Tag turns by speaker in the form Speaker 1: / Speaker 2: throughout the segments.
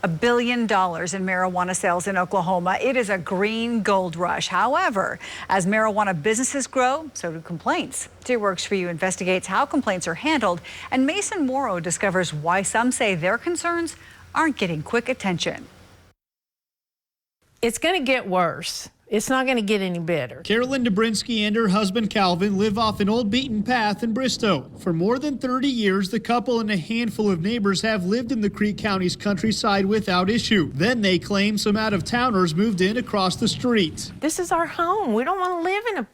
Speaker 1: $1 billion in marijuana sales in Oklahoma. It is a green gold rush. However, as marijuana businesses grow, so do complaints. 2 Works For You investigates how complaints are handled, and Mason MAURO discovers why some say their concerns aren't getting quick attention.
Speaker 2: It's going to get worse. It's not going to get any better.
Speaker 3: CAROLYN DOBRINSKI and her husband Calvin live off an old beaten path in Bristow. For more than 30 years, the couple and a handful of neighbors have lived in the Creek County's countryside without issue. Then they claim some out-of-towners moved in across the street.
Speaker 2: This is our home. We don't want to live in a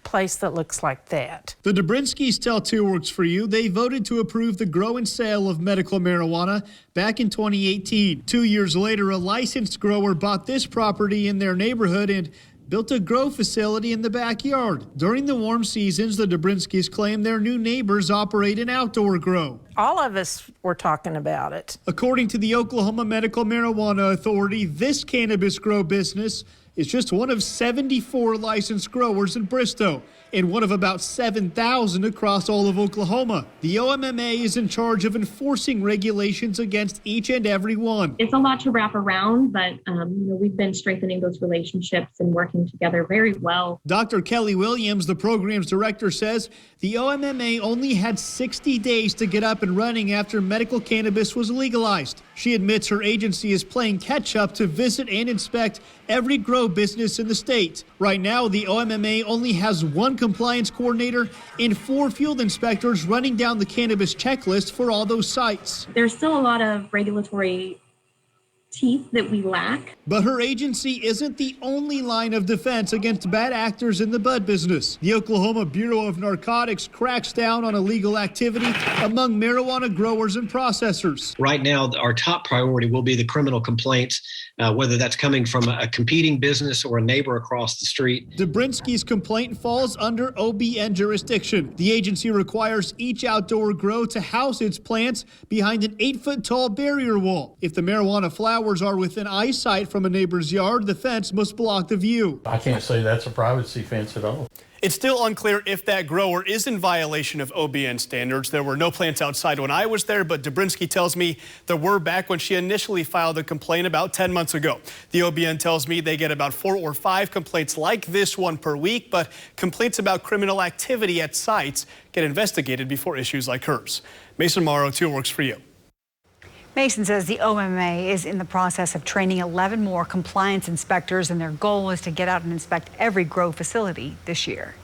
Speaker 2: place that looks like that.
Speaker 3: The Dobrinskis tell 2 Works For You they voted to approve the grow and sale of medical marijuana back in 2018. 2 years later, a licensed grower bought this property in their neighborhood and built a grow facility in the backyard. During the warm seasons, the Dobrinskis claim their new neighbors operate an outdoor grow.
Speaker 2: All of us were talking about it.
Speaker 3: According to the Oklahoma Medical Marijuana Authority, this cannabis grow business is just one of 74 licensed growers in Bristow and one of about 7,000 across all of Oklahoma. The OMMA is in charge of enforcing regulations against each and every one.
Speaker 4: It's a lot to wrap around, but we've been strengthening those relationships and working together very well.
Speaker 3: Dr. Kelly Williams, the program's director, says the OMMA only had 60 days to get up and running after medical cannabis was legalized. She admits her agency is playing catch up to visit and inspect every grow business in the state. Right now, the OMMA only has 1 compliance coordinator and 4 field inspectors running down the cannabis checklist for all those sites.
Speaker 4: There's still a lot of regulatory teeth that we lack.
Speaker 3: But her agency isn't the only line of defense against bad actors in the bud business. The Oklahoma Bureau of Narcotics cracks down on illegal activity among marijuana growers and processors.
Speaker 5: Right now, our top priority will be the criminal complaints, whether that's coming from a competing business or a neighbor across the street.
Speaker 3: Dobrinski's complaint falls under OBN jurisdiction. The agency requires each outdoor grow to house its plants behind an 8-foot-tall barrier wall. If the marijuana flowers are within eyesight from a neighbor's yard, the fence must block the view.
Speaker 6: I can't say that's a privacy fence at all.
Speaker 7: It's still unclear if that grower is in violation of OBN standards. There were no plants outside when I was there, but Dobrinski tells me there were back when she initially filed a complaint about 10 months ago. The OBN tells me they get about 4 or 5 complaints like this one per week, but complaints about criminal activity at sites get investigated before issues like hers. Mason MAURO, 2 Works For You.
Speaker 1: Mason says the OMMA is in the process of training 11 more compliance inspectors, and their goal is to get out and inspect every grow facility this year.